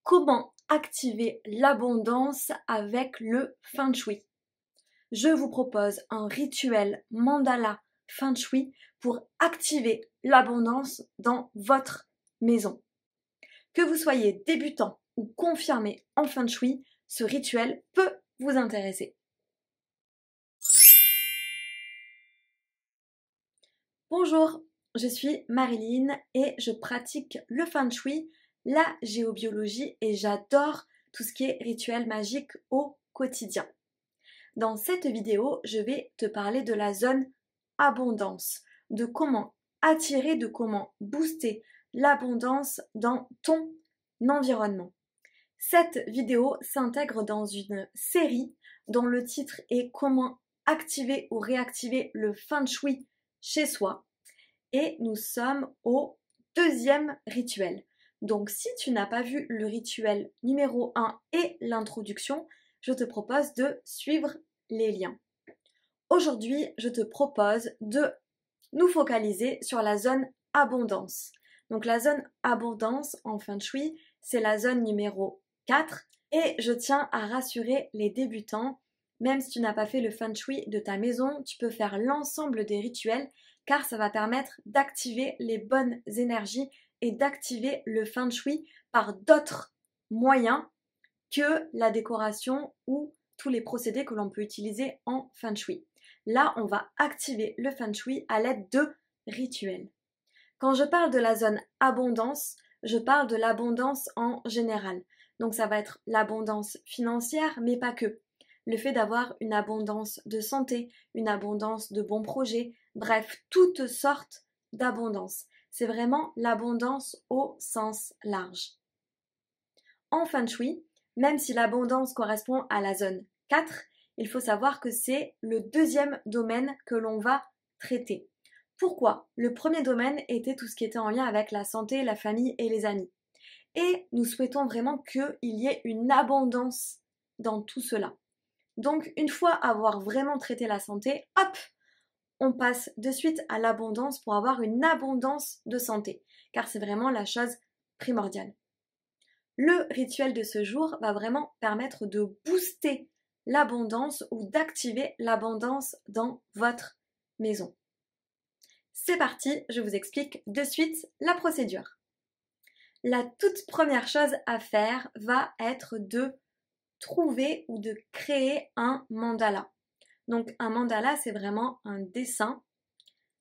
Comment activer l'abondance avec le Feng Shui? Je vous propose un rituel mandala Feng Shui pour activer l'abondance dans votre maison. Que vous soyez débutant ou confirmé en Feng Shui, ce rituel peut vous intéresser. Bonjour, je suis Marilyn et je pratique le Feng Shui, la géobiologie et j'adore tout ce qui est rituel magique au quotidien. Dans cette vidéo, je vais te parler de la zone abondance, de comment attirer, de comment booster l'abondance dans ton environnement. Cette vidéo s'intègre dans une série dont le titre est Comment activer ou réactiver le Feng Shui chez soi. Et nous sommes au deuxième rituel. Donc si tu n'as pas vu le rituel numéro 1 et l'introduction, je te propose de suivre les liens. Aujourd'hui, je te propose de nous focaliser sur la zone abondance. Donc la zone abondance en Feng Shui, c'est la zone numéro 4 et je tiens à rassurer les débutants, même si tu n'as pas fait le Feng Shui de ta maison, tu peux faire l'ensemble des rituels car ça va permettre d'activer les bonnes énergies et d'activer le Feng Shui par d'autres moyens que la décoration ou tous les procédés que l'on peut utiliser en Feng Shui. Là, on va activer le Feng Shui à l'aide de rituels. Quand je parle de la zone abondance, je parle de l'abondance en général. Donc ça va être l'abondance financière, mais pas que. Le fait d'avoir une abondance de santé, une abondance de bons projets, bref, toutes sortes d'abondance. C'est vraiment l'abondance au sens large. En Feng Shui, même si l'abondance correspond à la zone 4, il faut savoir que c'est le deuxième domaine que l'on va traiter. Pourquoi? Le premier domaine était tout ce qui était en lien avec la santé, la famille et les amis. Et nous souhaitons vraiment qu'il y ait une abondance dans tout cela. Donc, une fois avoir vraiment traité la santé, hop, on passe de suite à l'abondance pour avoir une abondance de santé, car c'est vraiment la chose primordiale. Le rituel de ce jour va vraiment permettre de booster l'abondance ou d'activer l'abondance dans votre maison. C'est parti, je vous explique de suite la procédure. La toute première chose à faire va être de trouver ou de créer un mandala. Donc un mandala, c'est vraiment un dessin.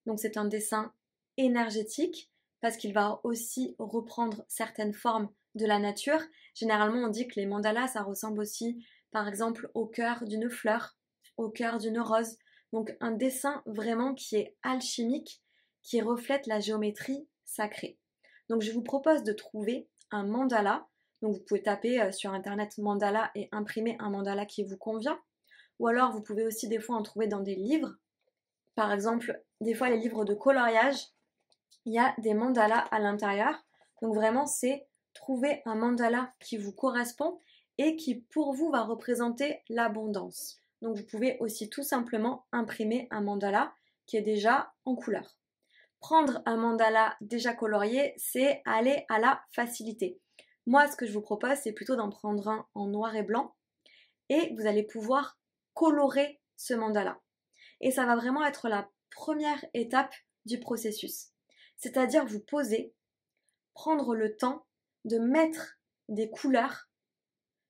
Donc c'est un dessin énergétique parce qu'il va aussi reprendre certaines formes de la nature. Généralement, on dit que les mandalas, ça ressemble aussi, par exemple, au cœur d'une fleur, au cœur d'une rose. Donc un dessin vraiment qui est alchimique, qui reflète la géométrie sacrée. Donc je vous propose de trouver un mandala. Donc vous pouvez taper sur internet mandala et imprimer un mandala qui vous convient. Ou alors vous pouvez aussi des fois en trouver dans des livres. Par exemple, des fois les livres de coloriage, il y a des mandalas à l'intérieur. Donc vraiment c'est trouver un mandala qui vous correspond et qui pour vous va représenter l'abondance. Donc vous pouvez aussi tout simplement imprimer un mandala qui est déjà en couleur. Prendre un mandala déjà colorié, c'est aller à la facilité. Moi, ce que je vous propose, c'est plutôt d'en prendre un en noir et blanc et vous allez pouvoir colorer ce mandala. Et ça va vraiment être la première étape du processus. C'est-à-dire vous poser, prendre le temps de mettre des couleurs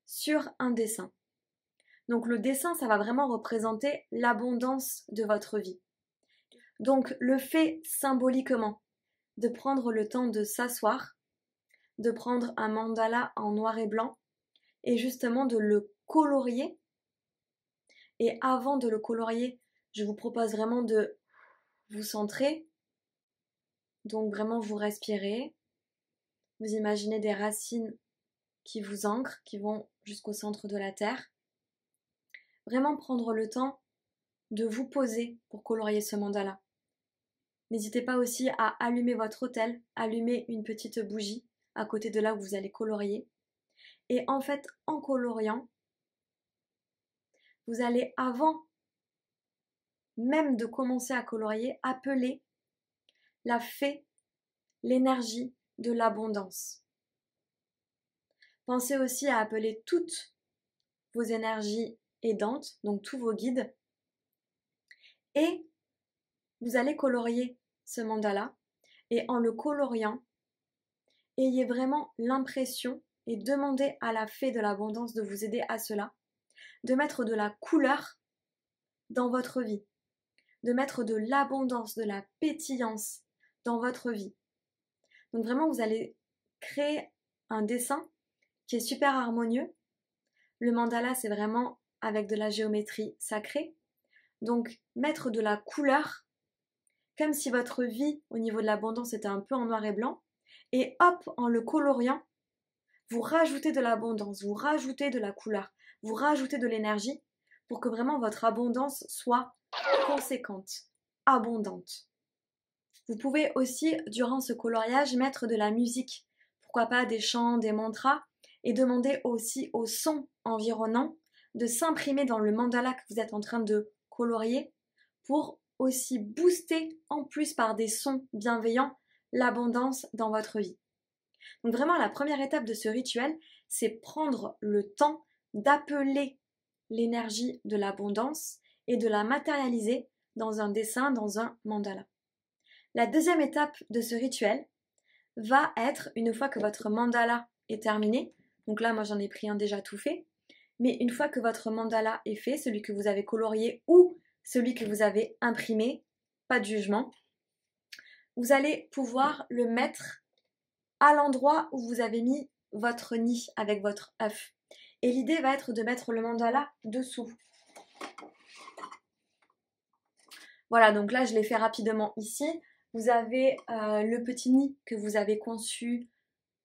sur un dessin. Donc le dessin, ça va vraiment représenter l'abondance de votre vie. Donc le fait symboliquement de prendre le temps de s'asseoir, de prendre un mandala en noir et blanc et justement de le colorier. Et avant de le colorier, je vous propose vraiment de vous centrer. Donc vraiment vous respirez. Vous imaginez des racines qui vous ancrent, qui vont jusqu'au centre de la terre. Vraiment prendre le temps de vous poser pour colorier ce mandala. N'hésitez pas aussi à allumer votre autel, allumer une petite bougie à côté de là où vous allez colorier. Et en fait, en coloriant, vous allez, avant même de commencer à colorier, appeler la fée, l'énergie de l'abondance. Pensez aussi à appeler toutes vos énergies aidantes, donc tous vos guides. Et vous allez colorier ce mandala. Et en le coloriant, ayez vraiment l'impression et demandez à la fée de l'abondance de vous aider à cela, de mettre de la couleur dans votre vie, de mettre de l'abondance, de la pétillance dans votre vie. Donc vraiment, vous allez créer un dessin qui est super harmonieux. Le mandala, c'est vraiment avec de la géométrie sacrée. Donc mettre de la couleur, comme si votre vie au niveau de l'abondance était un peu en noir et blanc. Et hop, en le coloriant, vous rajoutez de l'abondance, vous rajoutez de la couleur, vous rajoutez de l'énergie pour que vraiment votre abondance soit conséquente, abondante. Vous pouvez aussi, durant ce coloriage, mettre de la musique, pourquoi pas des chants, des mantras, et demander aussi au son environnant de s'imprimer dans le mandala que vous êtes en train de colorier pour aussi booster en plus par des sons bienveillants l'abondance dans votre vie. Donc vraiment la première étape de ce rituel, c'est prendre le temps d'appeler l'énergie de l'abondance et de la matérialiser dans un dessin, dans un mandala. La deuxième étape de ce rituel va être, une fois que votre mandala est terminé, donc là moi j'en ai pris un déjà tout fait, mais une fois que votre mandala est fait, celui que vous avez colorié ou celui que vous avez imprimé, pas de jugement, vous allez pouvoir le mettre à l'endroit où vous avez mis votre nid avec votre œuf. Et l'idée va être de mettre le mandala dessous. Voilà, donc là je l'ai fait rapidement ici. Vous avez le petit nid que vous avez conçu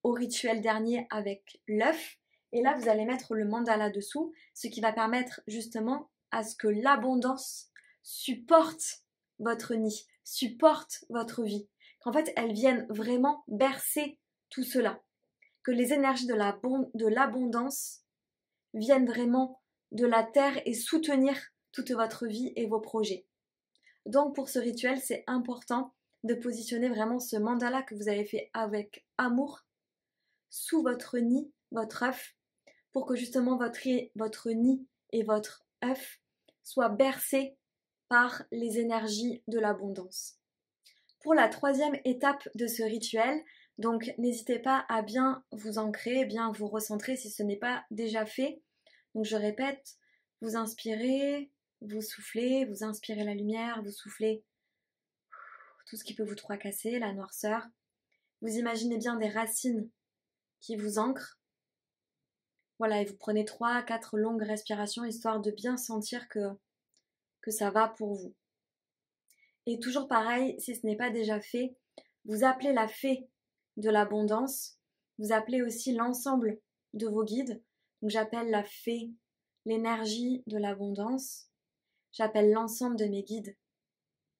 au rituel dernier avec l'œuf. Et là vous allez mettre le mandala dessous, ce qui va permettre justement à ce que l'abondance supporte votre nid, supporte votre vie. Qu'en fait elle vienne vraiment bercer tout cela. Que les énergies de l'abondance viennent vraiment de la terre et soutenir toute votre vie et vos projets. Donc pour ce rituel, c'est important de positionner vraiment ce mandala que vous avez fait avec amour sous votre nid, votre œuf, pour que justement votre nid et votre œuf soient bercés par les énergies de l'abondance. Pour la troisième étape de ce rituel, donc n'hésitez pas à bien vous ancrer, bien vous recentrer si ce n'est pas déjà fait. Donc je répète, vous inspirez, vous soufflez, vous inspirez la lumière, vous soufflez tout ce qui peut vous tracasser, la noirceur. Vous imaginez bien des racines qui vous ancrent. Voilà, et vous prenez 3-4 longues respirations histoire de bien sentir que ça va pour vous. Et toujours pareil, si ce n'est pas déjà fait, vous appelez la fée de l'abondance, vous appelez aussi l'ensemble de vos guides. Donc j'appelle la fée, l'énergie de l'abondance, j'appelle l'ensemble de mes guides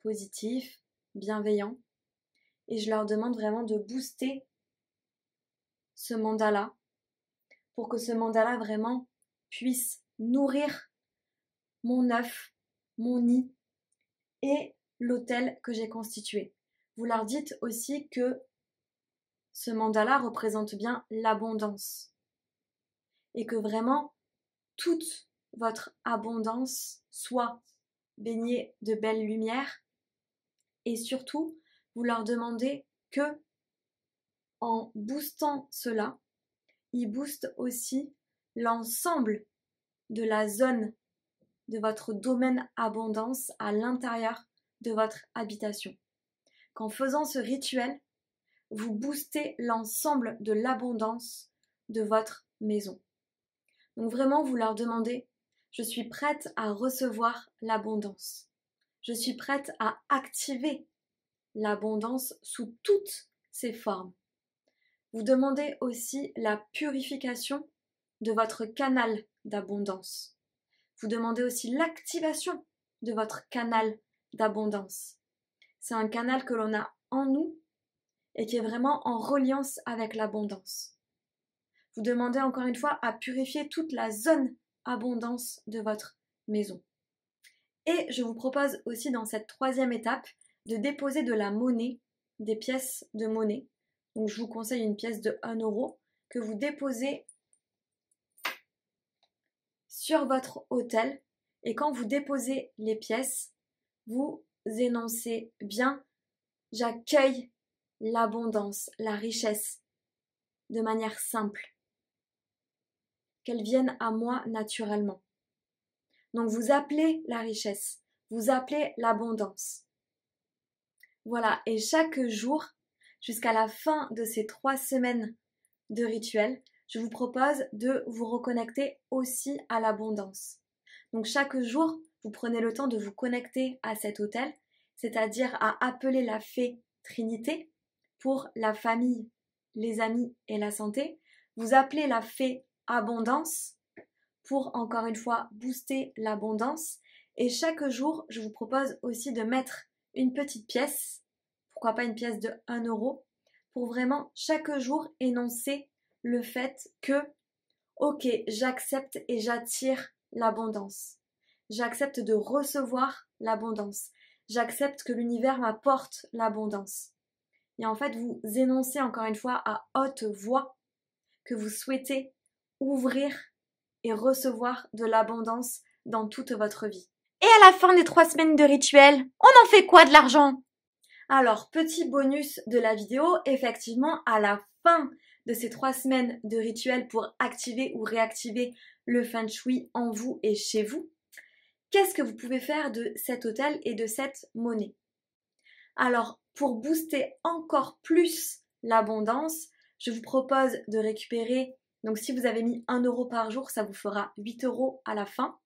positifs, bienveillants, et je leur demande vraiment de booster ce mandala pour que ce mandala vraiment puisse nourrir mon œuf, mon nid et l'autel que j'ai constitué. Vous leur dites aussi que ce mandala représente bien l'abondance et que vraiment toute votre abondance soit baignée de belles lumières et surtout vous leur demandez que en boostant cela, ils boostent aussi l'ensemble de la zone de votre domaine abondance à l'intérieur de votre habitation. Qu'en faisant ce rituel, vous boostez l'ensemble de l'abondance de votre maison. Donc vraiment, vous leur demandez, je suis prête à recevoir l'abondance. Je suis prête à activer l'abondance sous toutes ses formes. Vous demandez aussi la purification de votre canal d'abondance. Vous demandez aussi l'activation de votre canal d'abondance. C'est un canal que l'on a en nous et qui est vraiment en reliance avec l'abondance. Vous demandez encore une fois à purifier toute la zone abondance de votre maison. Et je vous propose aussi dans cette troisième étape de déposer de la monnaie, des pièces de monnaie. Donc je vous conseille une pièce de 1 € que vous déposez sur votre autel et quand vous déposez les pièces, vous énoncez bien « J'accueille l'abondance, la richesse » de manière simple, qu'elle vienne à moi naturellement. Donc vous appelez la richesse, vous appelez l'abondance. Voilà, et chaque jour, jusqu'à la fin de ces 3 semaines de rituel, je vous propose de vous reconnecter aussi à l'abondance. Donc chaque jour, vous prenez le temps de vous connecter à cet autel, c'est-à-dire à appeler la fée Trinité pour la famille, les amis et la santé. Vous appelez la fée Abondance pour, encore une fois, booster l'abondance. Et chaque jour, je vous propose aussi de mettre une petite pièce, pourquoi pas une pièce de 1 €, pour vraiment chaque jour énoncer le fait que, ok, j'accepte et j'attire l'abondance. J'accepte de recevoir l'abondance. J'accepte que l'univers m'apporte l'abondance. Et en fait, vous énoncez encore une fois à haute voix que vous souhaitez ouvrir et recevoir de l'abondance dans toute votre vie. Et à la fin des 3 semaines de rituel, on en fait quoi de l'argent? Alors, petit bonus de la vidéo, effectivement, à la fin de ces 3 semaines de rituel pour activer ou réactiver le Feng Shui en vous et chez vous, qu'est-ce que vous pouvez faire de cet autel et de cette monnaie? Alors, pour booster encore plus l'abondance, je vous propose de récupérer, donc si vous avez mis 1 € par jour, ça vous fera 8 € à la fin.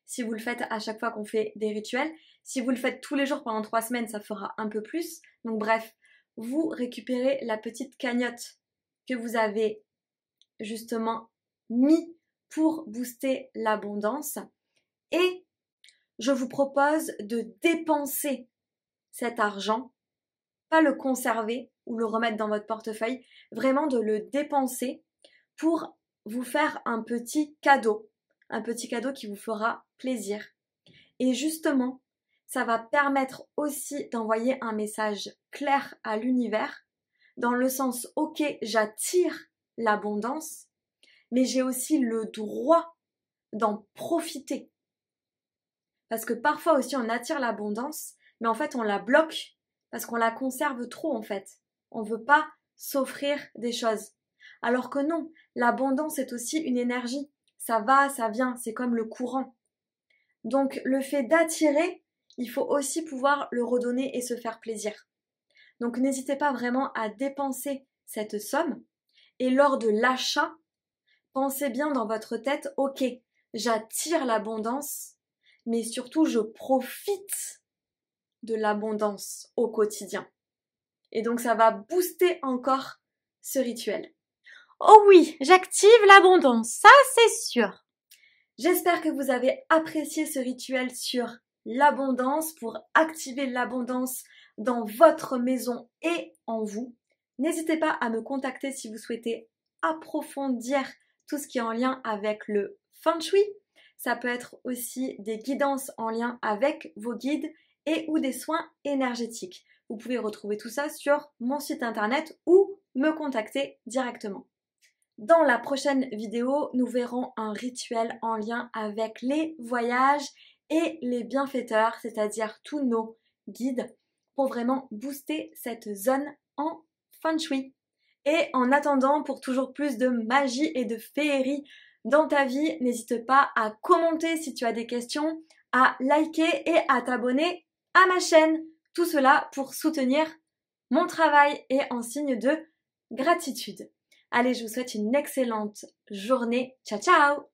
Si vous le faites à chaque fois qu'on fait des rituels, si vous le faites tous les jours pendant 3 semaines, ça fera un peu plus. Donc bref, vous récupérez la petite cagnotte que vous avez justement mis pour booster l'abondance et je vous propose de dépenser cet argent, pas le conserver ou le remettre dans votre portefeuille, vraiment de le dépenser pour vous faire un petit cadeau qui vous fera plaisir. Et justement, ça va permettre aussi d'envoyer un message clair à l'univers, dans le sens, ok, j'attire l'abondance, mais j'ai aussi le droit d'en profiter. Parce que parfois aussi on attire l'abondance, mais en fait on la bloque parce qu'on la conserve trop en fait. On ne veut pas s'offrir des choses. Alors que non, l'abondance est aussi une énergie. Ça va, ça vient, c'est comme le courant. Donc le fait d'attirer, il faut aussi pouvoir le redonner et se faire plaisir. Donc n'hésitez pas vraiment à dépenser cette somme et lors de l'achat, pensez bien dans votre tête, ok, j'attire l'abondance, mais surtout je profite de l'abondance au quotidien. Et donc ça va booster encore ce rituel. Oh oui, j'active l'abondance, ça c'est sûr. J'espère que vous avez apprécié ce rituel sur l'abondance pour activer l'abondance dans votre maison et en vous. N'hésitez pas à me contacter si vous souhaitez approfondir tout ce qui est en lien avec le Feng Shui. Ça peut être aussi des guidances en lien avec vos guides et ou des soins énergétiques. Vous pouvez retrouver tout ça sur mon site internet ou me contacter directement. Dans la prochaine vidéo, nous verrons un rituel en lien avec les voyages et les bienfaiteurs, c'est-à-dire tous nos guides, pour vraiment booster cette zone en Feng Shui. Et en attendant, pour toujours plus de magie et de féerie dans ta vie, n'hésite pas à commenter si tu as des questions, à liker et à t'abonner à ma chaîne. Tout cela pour soutenir mon travail et en signe de gratitude. Allez, je vous souhaite une excellente journée. Ciao, ciao!